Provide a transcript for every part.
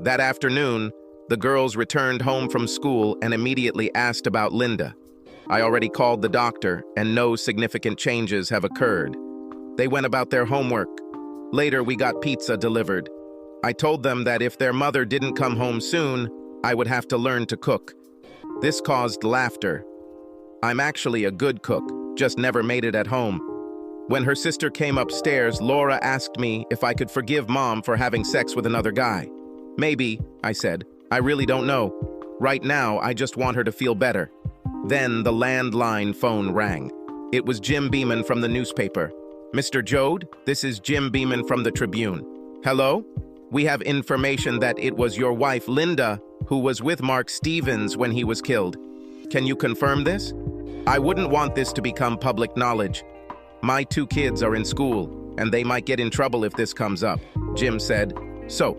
That afternoon, the girls returned home from school and immediately asked about Linda. I already called the doctor, and no significant changes have occurred. They went about their homework. Later, we got pizza delivered. I told them that if their mother didn't come home soon, I would have to learn to cook. This caused laughter. I'm actually a good cook, just never made it at home. When her sister came upstairs, Laura asked me if I could forgive Mom for having sex with another guy. Maybe, I said. I really don't know. Right now, I just want her to feel better. Then the landline phone rang. It was Jim Beeman from the newspaper. Mr. Jode, this is Jim Beeman from the Tribune. Hello? We have information that it was your wife, Linda, who was with Mark Stevens when he was killed. Can you confirm this? I wouldn't want this to become public knowledge. My 2 kids are in school, and they might get in trouble if this comes up, Jim said. So,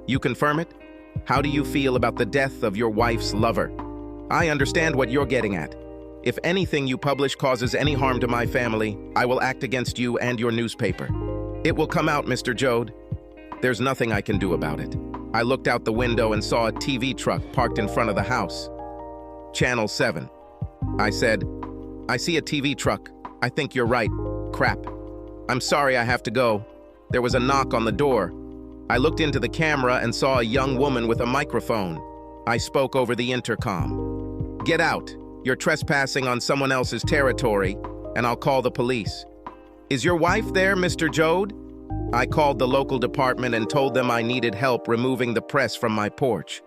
you confirm it? How do you feel about the death of your wife's lover? I understand what you're getting at. If anything you publish causes any harm to my family, I will act against you and your newspaper. It will come out, Mr. Jode. There's nothing I can do about it. I looked out the window and saw a TV truck parked in front of the house. Channel 7. I said, I see a TV truck. I think you're right. Crap. I'm sorry I have to go. There was a knock on the door. I looked into the camera and saw a young woman with a microphone. I spoke over the intercom. Get out. You're trespassing on someone else's territory, and I'll call the police. Is your wife there, Mr. Jode? I called the local department and told them I needed help removing the press from my porch.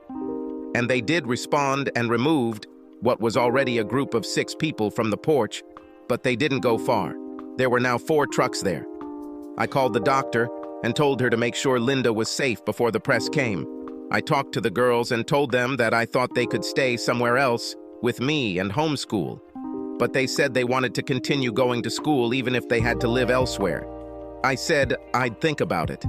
And they did respond and removed what was already a group of 6 people from the porch, but they didn't go far. There were now 4 trucks there. I called the doctor and told her to make sure Linda was safe before the press came. I talked to the girls and told them that I thought they could stay somewhere else with me and homeschool, but they said they wanted to continue going to school even if they had to live elsewhere. I said I'd think about it.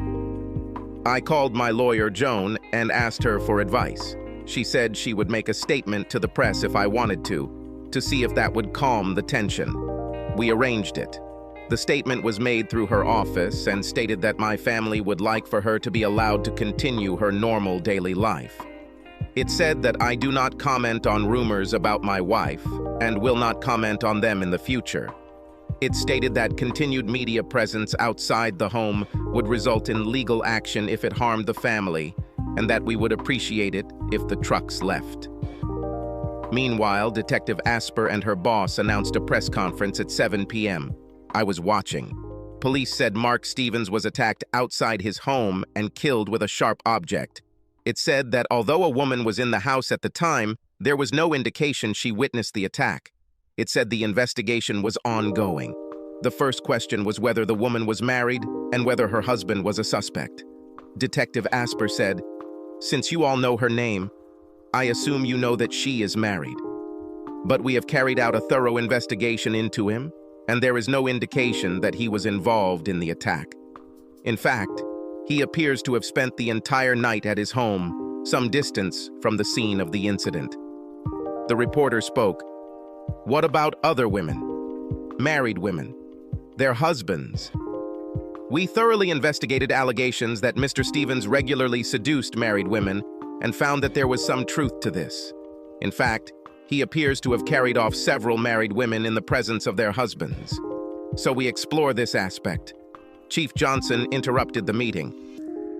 I called my lawyer, Joan, and asked her for advice. She said she would make a statement to the press if I wanted to see if that would calm the tension. We arranged it. The statement was made through her office and stated that my family would like for her to be allowed to continue her normal daily life. It said that I do not comment on rumors about my wife and will not comment on them in the future. It stated that continued media presence outside the home would result in legal action if it harmed the family, and that we would appreciate it if the trucks left. Meanwhile, Detective Asper and her boss announced a press conference at 7 p.m. I was watching. Police said Mark Stevens was attacked outside his home and killed with a sharp object. It said that although a woman was in the house at the time, there was no indication she witnessed the attack. It said the investigation was ongoing. The first question was whether the woman was married and whether her husband was a suspect. Detective Asper said, "Since you all know her name, I assume you know that she is married. But we have carried out a thorough investigation into him, and there is no indication that he was involved in the attack. In fact, he appears to have spent the entire night at his home, some distance from the scene of the incident." The reporter spoke. "What about other women? Married women? Their husbands?" "We thoroughly investigated allegations that Mr. Stevens regularly seduced married women and found that there was some truth to this. In fact, he appears to have carried off several married women in the presence of their husbands. So we explore this aspect." Chief Johnson interrupted the meeting.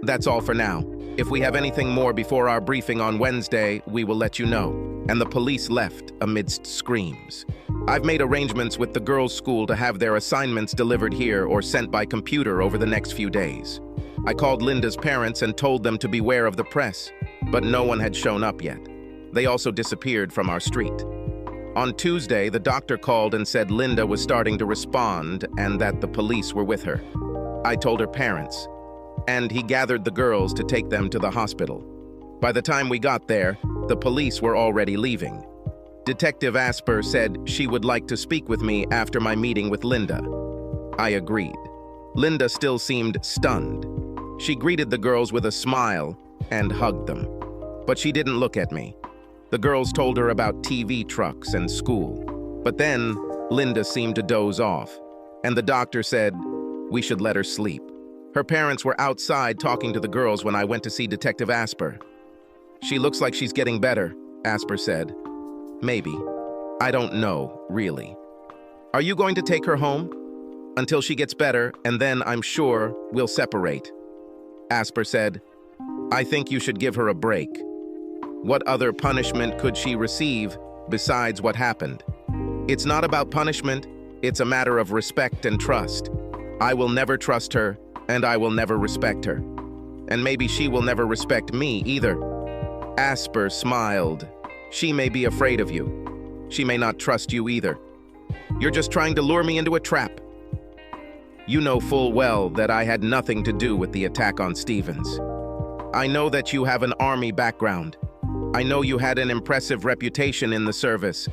"That's all for now. If we have anything more before our briefing on Wednesday, we will let you know." And the police left amidst screams. I've made arrangements with the girls' school to have their assignments delivered here or sent by computer over the next few days. I called Linda's parents and told them to beware of the press, but no one had shown up yet. They also disappeared from our street. On Tuesday, the doctor called and said Linda was starting to respond and that the police were with her. I told her parents, and he gathered the girls to take them to the hospital. By the time we got there, the police were already leaving. Detective Asper said she would like to speak with me after my meeting with Linda. I agreed. Linda still seemed stunned. She greeted the girls with a smile and hugged them. But she didn't look at me. The girls told her about TV trucks and school. But then, Linda seemed to doze off, and the doctor said we should let her sleep. Her parents were outside talking to the girls when I went to see Detective Asper. She looks like she's getting better, Asper said. Maybe. I don't know, really. Are you going to take her home? Until she gets better, and then I'm sure we'll separate. Asper said, I think you should give her a break. What other punishment could she receive besides what happened? It's not about punishment, it's a matter of respect and trust. I will never trust her, and I will never respect her. And maybe she will never respect me either. Asper smiled. She may be afraid of you. She may not trust you either. You're just trying to lure me into a trap. You know full well that I had nothing to do with the attack on Stevens. I know that you have an army background. I know you had an impressive reputation in the service.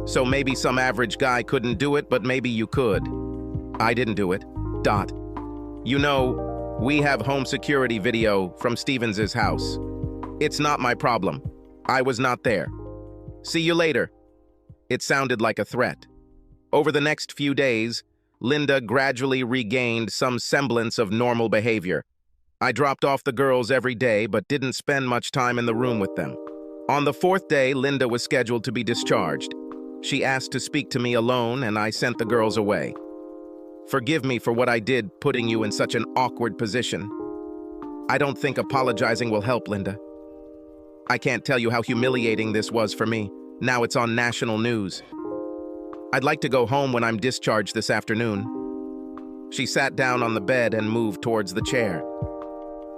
So maybe some average guy couldn't do it, but maybe you could. I didn't do it. You know, we have home security video from Stevens's house. It's not my problem. I was not there. See you later. It sounded like a threat. Over the next few days, Linda gradually regained some semblance of normal behavior. I dropped off the girls every day, but didn't spend much time in the room with them. On the fourth day, Linda was scheduled to be discharged. She asked to speak to me alone, and I sent the girls away. Forgive me for what I did, putting you in such an awkward position. I don't think apologizing will help, Linda. I can't tell you how humiliating this was for me. Now it's on national news. I'd like to go home when I'm discharged this afternoon. She sat down on the bed and moved towards the chair.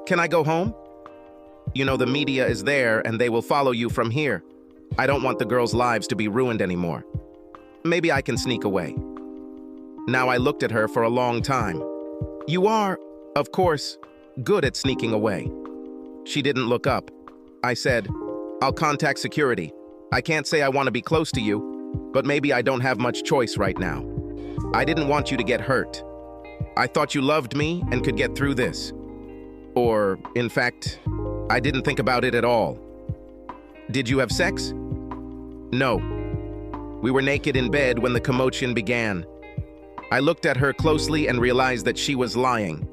Can I go home? You know the media is there and they will follow you from here. I don't want the girls' lives to be ruined anymore. Maybe I can sneak away. Now I looked at her for a long time. You are, of course, good at sneaking away. She didn't look up. I said, I'll contact security. I can't say I want to be close to you, but maybe I don't have much choice right now. I didn't want you to get hurt. I thought you loved me and could get through this. Or, in fact, I didn't think about it at all. Did you have sex? No. We were naked in bed when the commotion began. I looked at her closely and realized that she was lying.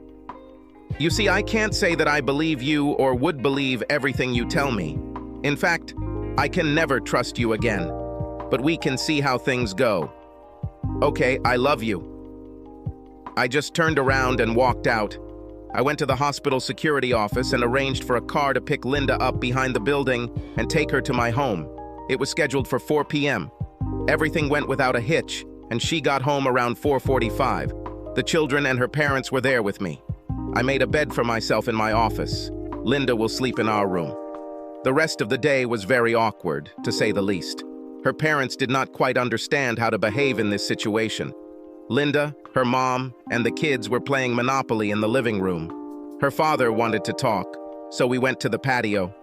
You see, I can't say that I believe you or would believe everything you tell me. In fact, I can never trust you again. But we can see how things go. Okay, I love you. I just turned around and walked out. I went to the hospital security office and arranged for a car to pick Linda up behind the building and take her to my home. It was scheduled for 4 p.m. Everything went without a hitch, and she got home around 4:45. The children and her parents were there with me. I made a bed for myself in my office. Linda will sleep in our room. The rest of the day was very awkward, to say the least. Her parents did not quite understand how to behave in this situation. Linda, her mom, and the kids were playing Monopoly in the living room. Her father wanted to talk, so we went to the patio.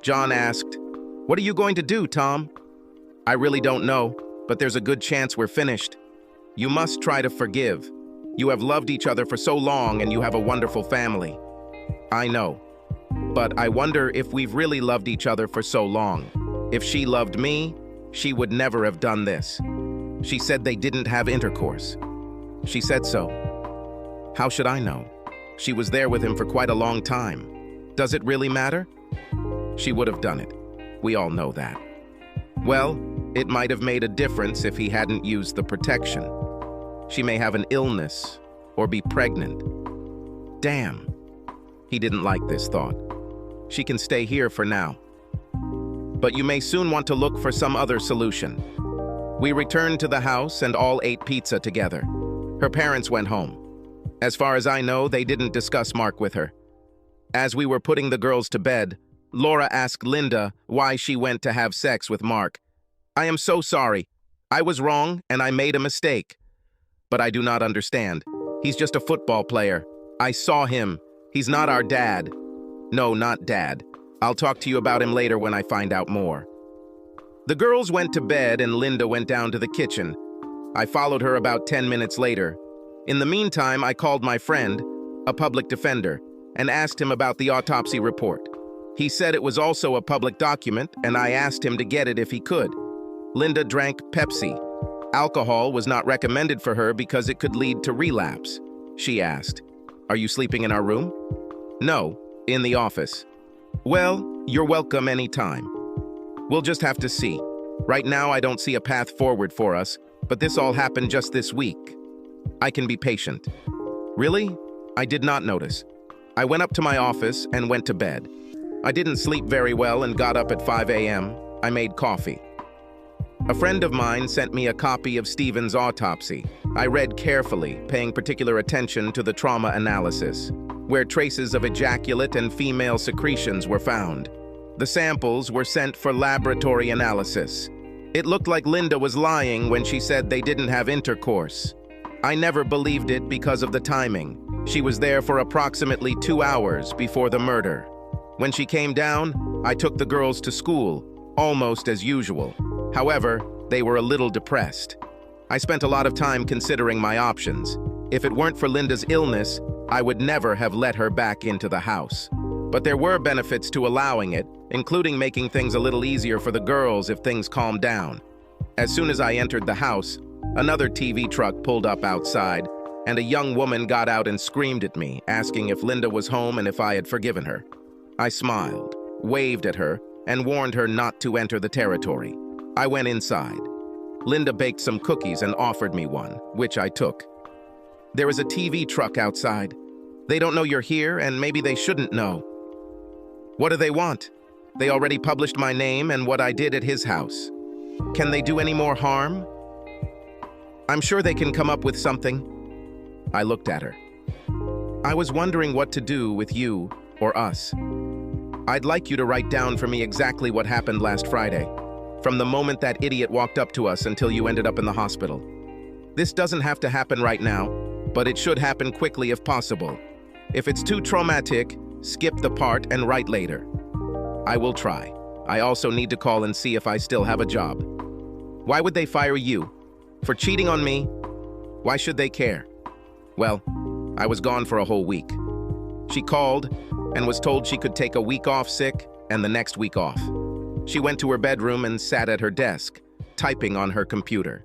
John asked, "What are you going to do, Tom?" "I really don't know, but there's a good chance we're finished. You must try to forgive. You have loved each other for so long and you have a wonderful family." "I know, but I wonder if we've really loved each other for so long. If she loved me, she would never have done this. She said they didn't have intercourse. She said so. How should I know? She was there with him for quite a long time. Does it really matter? She would have done it. We all know that. Well, it might have made a difference if he hadn't used the protection. She may have an illness or be pregnant. Damn." He didn't like this thought. "She can stay here for now. But you may soon want to look for some other solution." We returned to the house and all ate pizza together. Her parents went home. As far as I know, they didn't discuss Mark with her. As we were putting the girls to bed, Laura asked Linda why she went to have sex with Mark. "I am so sorry. I was wrong and I made a mistake. But I do not understand. He's just a football player. I saw him. He's not our dad." "No, not dad. I'll talk to you about him later when I find out more." The girls went to bed and Linda went down to the kitchen. I followed her about 10 minutes later. In the meantime, I called my friend, a public defender, and asked him about the autopsy report. He said it was also a public document, and I asked him to get it if he could. Linda drank Pepsi. Alcohol was not recommended for her because it could lead to relapse. She asked, "Are you sleeping in our room?" "No, in the office." Well, you're welcome anytime. We'll just have to see. Right now, I don't see a path forward for us, but this all happened just this week. I can be patient. Really? I did not notice. I went up to my office and went to bed. I didn't sleep very well and got up at 5 a.m. I made coffee. A friend of mine sent me a copy of Stephen's autopsy. I read carefully, paying particular attention to the trauma analysis, where traces of ejaculate and female secretions were found. The samples were sent for laboratory analysis. It looked like Linda was lying when she said they didn't have intercourse. I never believed it because of the timing. She was there for approximately 2 hours before the murder. When she came down, I took the girls to school, almost as usual. However, they were a little depressed. I spent a lot of time considering my options. If it weren't for Linda's illness, I would never have let her back into the house. But there were benefits to allowing it, including making things a little easier for the girls if things calmed down. As soon as I entered the house, another TV truck pulled up outside, and a young woman got out and screamed at me, asking if Linda was home and if I had forgiven her. I smiled, waved at her, and warned her not to enter the territory. I went inside. Linda baked some cookies and offered me one, which I took. There is a TV truck outside. They don't know you're here, and maybe they shouldn't know. What do they want? They already published my name and what I did at his house. Can they do any more harm? I'm sure they can come up with something. I looked at her. I was wondering what to do with you or us. I'd like you to write down for me exactly what happened last Friday, from the moment that idiot walked up to us until you ended up in the hospital. This doesn't have to happen right now, but it should happen quickly if possible. If it's too traumatic, skip the part and write later. I will try. I also need to call and see if I still have a job. Why would they fire you? For cheating on me? Why should they care? Well, I was gone for a whole week. She called and was told she could take a week off sick and the next week off. She went to her bedroom and sat at her desk, typing on her computer.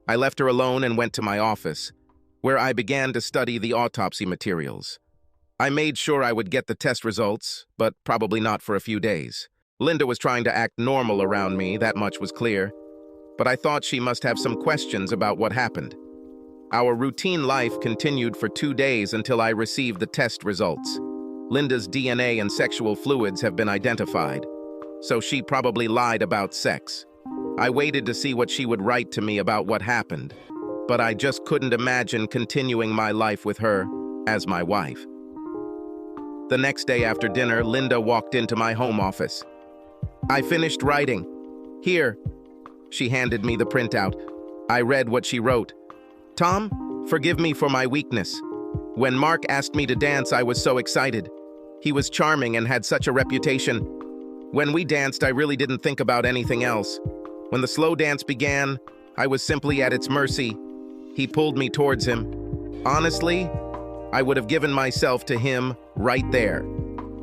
I left her alone and went to my office, where I began to study the autopsy materials. I made sure I would get the test results, but probably not for a few days. Linda was trying to act normal around me, that much was clear, but I thought she must have some questions about what happened. Our routine life continued for 2 days until I received the test results. Linda's DNA and sexual fluids have been identified, so she probably lied about sex. I waited to see what she would write to me about what happened, but I just couldn't imagine continuing my life with her as my wife. The next day after dinner, Linda walked into my home office. I finished writing. Here. She handed me the printout. I read what she wrote. Tom, forgive me for my weakness. When Mark asked me to dance, I was so excited. He was charming and had such a reputation. When we danced, I really didn't think about anything else. When the slow dance began, I was simply at its mercy. He pulled me towards him. Honestly, I would have given myself to him right there.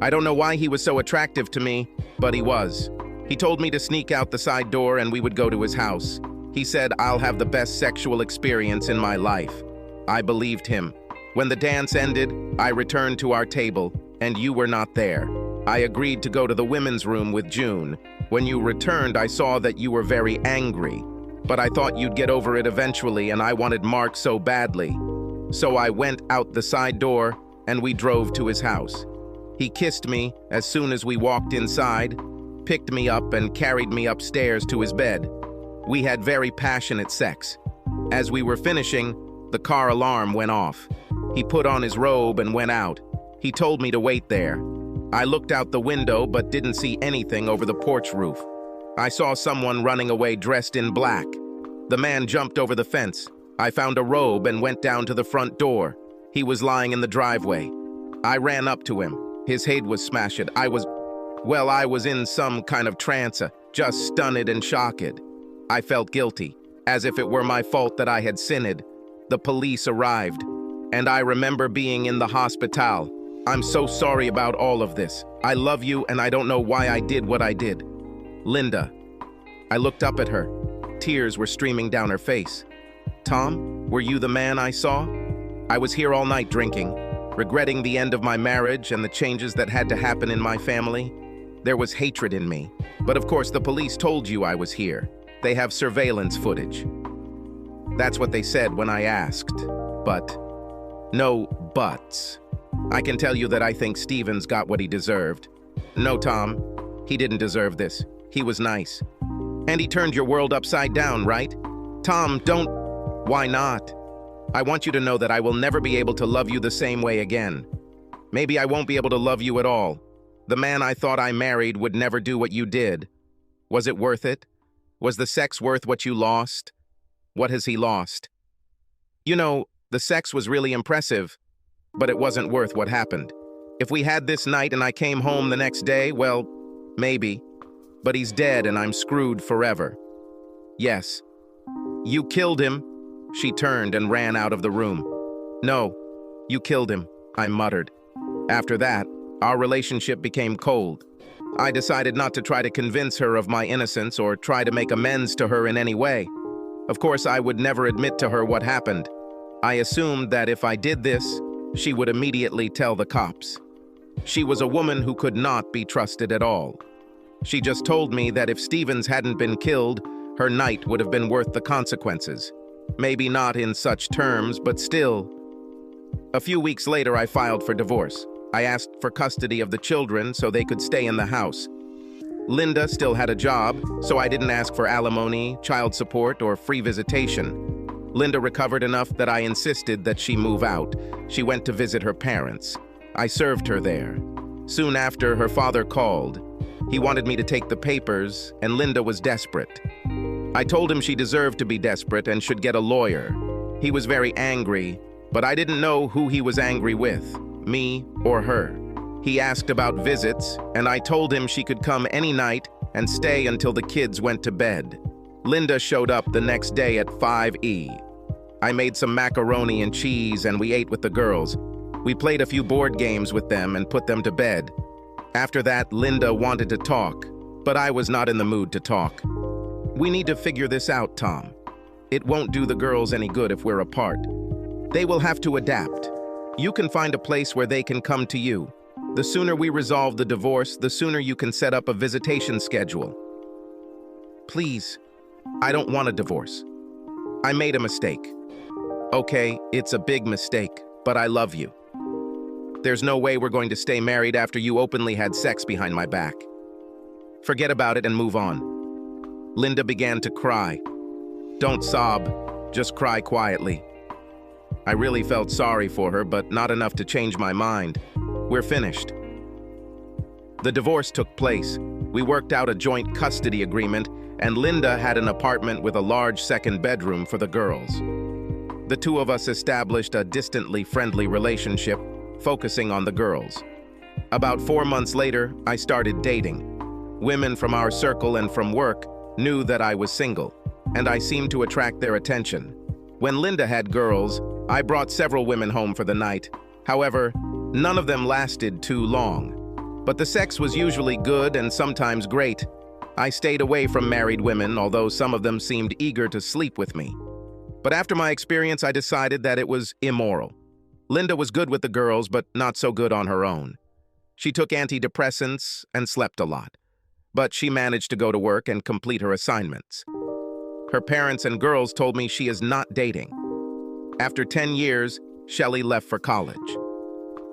I don't know why he was so attractive to me, but he was. He told me to sneak out the side door and we would go to his house. He said I'll have the best sexual experience in my life. I believed him. When the dance ended, I returned to our table, and you were not there. I agreed to go to the women's room with June. When you returned, I saw that you were very angry, but I thought you'd get over it eventually, and I wanted Mark so badly. So I went out the side door, and we drove to his house. He kissed me as soon as we walked inside, picked me up and carried me upstairs to his bed. We had very passionate sex. As we were finishing, the car alarm went off. He put on his robe and went out. He told me to wait there. I looked out the window but didn't see anything over the porch roof. I saw someone running away dressed in black. The man jumped over the fence. I found a robe and went down to the front door. He was lying in the driveway. I ran up to him. His head was smashed. I was in some kind of trance, just stunned and shocked. I felt guilty, as if it were my fault that I had sinned. The police arrived, and I remember being in the hospital. I'm so sorry about all of this. I love you, and I don't know why I did what I did. Linda. I looked up at her. Tears were streaming down her face. Tom, were you the man I saw? I was here all night drinking. regretting the end of my marriage and the changes that had to happen in my family. There was hatred in me. But of course, the police told you I was here. They have surveillance footage. That's what they said when I asked. But no buts. I can tell you that I think Stevens got what he deserved. No, Tom, he didn't deserve this. He was nice. And he turned your world upside down, right? Tom, don't... Why not? I want you to know that I will never be able to love you the same way again. Maybe I won't be able to love you at all. The man I thought I married would never do what you did. Was it worth it? Was the sex worth what you lost? What has he lost? You know, the sex was really impressive, but it wasn't worth what happened. If we had this night and I came home the next day, well, maybe. But he's dead and I'm screwed forever. Yes. You killed him. She turned and ran out of the room. No, you killed him, I muttered. After that, our relationship became cold. I decided not to try to convince her of my innocence or try to make amends to her in any way. Of course, I would never admit to her what happened. I assumed that if I did this, she would immediately tell the cops. She was a woman who could not be trusted at all. She just told me that if Stevens hadn't been killed, her night would have been worth the consequences. Maybe not in such terms, but still. A few weeks later, I filed for divorce. I asked for custody of the children so they could stay in the house. Linda still had a job, so I didn't ask for alimony, child support, or free visitation. Linda recovered enough that I insisted that she move out. She went to visit her parents. I served her there. Soon after, her father called. He wanted me to take the papers, and Linda was desperate. I told him she deserved to be desperate and should get a lawyer. He was very angry, but I didn't know who he was angry with, me or her. He asked about visits, and I told him she could come any night and stay until the kids went to bed. Linda showed up the next day at 5 I made some macaroni and cheese and we ate with the girls. We played a few board games with them and put them to bed. After that, Linda wanted to talk, but I was not in the mood to talk. We need to figure this out, Tom. It won't do the girls any good if we're apart. They will have to adapt. You can find a place where they can come to you. The sooner we resolve the divorce, the sooner you can set up a visitation schedule. Please, I don't want a divorce. I made a mistake. Okay, it's a big mistake, but I love you. There's no way we're going to stay married after you openly had sex behind my back. Forget about it and move on. Linda began to cry. Don't sob, just cry quietly. I really felt sorry for her, but not enough to change my mind. We're finished. The divorce took place. We worked out a joint custody agreement, and Linda had an apartment with a large second bedroom for the girls. The two of us established a distantly friendly relationship, focusing on the girls. About 4 months later, I started dating. Women from our circle and from work knew that I was single, and I seemed to attract their attention. When Linda had girls, I brought several women home for the night. However, none of them lasted too long. But the sex was usually good and sometimes great. I stayed away from married women, although some of them seemed eager to sleep with me. But after my experience, I decided that it was immoral. Linda was good with the girls, but not so good on her own. She took antidepressants and slept a lot. But she managed to go to work and complete her assignments. Her parents and girls told me she is not dating. After 10 years, Shelley left for college.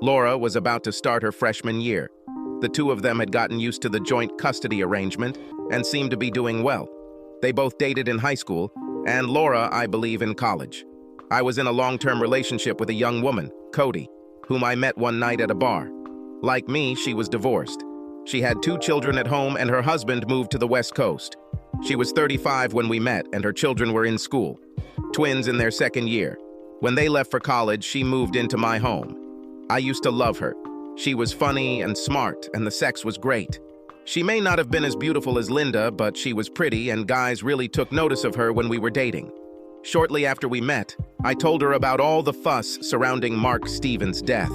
Laura was about to start her freshman year. The two of them had gotten used to the joint custody arrangement and seemed to be doing well. They both dated in high school, and Laura, I believe, in college. I was in a long-term relationship with a young woman, Cody, whom I met one night at a bar. Like me, she was divorced. She had 2 children at home and her husband moved to the West Coast. She was 35 when we met and her children were in school, twins in their 2nd year. When they left for college, she moved into my home. I used to love her. She was funny and smart and the sex was great. She may not have been as beautiful as Linda, but she was pretty and guys really took notice of her when we were dating. Shortly after we met, I told her about all the fuss surrounding Mark Stevens' death.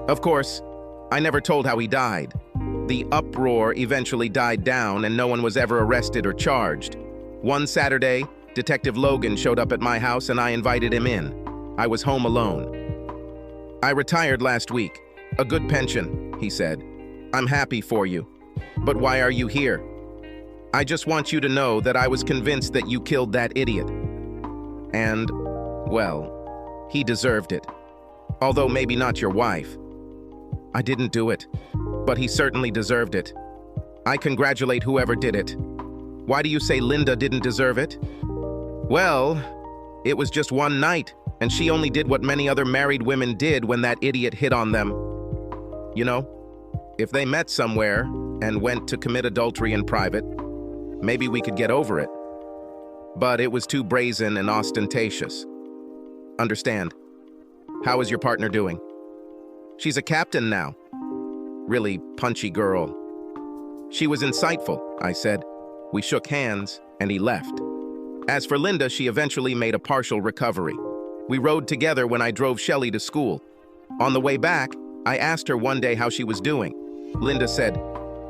Of course, I never told how he died. The uproar eventually died down and no one was ever arrested or charged. One Saturday, Detective Logan showed up at my house and I invited him in. I was home alone. I retired last week. A good pension, he said. I'm happy for you. But why are you here? I just want you to know that I was convinced that you killed that idiot. And, well, he deserved it. Although maybe not your wife. I didn't do it, but he certainly deserved it. I congratulate whoever did it. Why do you say Linda didn't deserve it? Well, it was just one night, and she only did what many other married women did when that idiot hit on them. You know, if they met somewhere and went to commit adultery in private, maybe we could get over it. But it was too brazen and ostentatious. Understand? How is your partner doing? She's a captain now. Really punchy girl. She was insightful, I said. We shook hands, and he left. As for Linda, she eventually made a partial recovery. We rode together when I drove Shelley to school. On the way back, I asked her one day how she was doing. Linda said,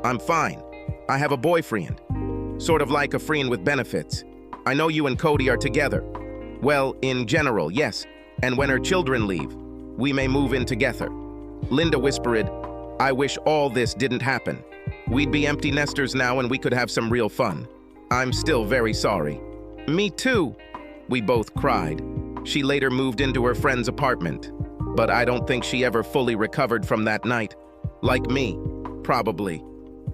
I'm fine. I have a boyfriend. Sort of like a friend with benefits. I know you and Cody are together. Well, in general, yes. And when her children leave, we may move in together. Linda whispered, I wish all this didn't happen. We'd be empty nesters now and we could have some real fun. I'm still very sorry. Me too. We both cried. She later moved into her friend's apartment. But I don't think she ever fully recovered from that night. Like me, probably.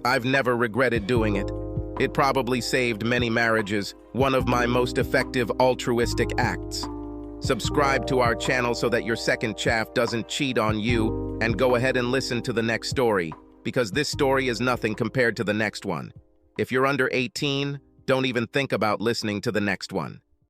I've never regretted doing it. It probably saved many marriages, one of my most effective altruistic acts. Subscribe to our channel so that your second chaff doesn't cheat on you, and go ahead and listen to the next story, because this story is nothing compared to the next one. If you're under 18, don't even think about listening to the next one.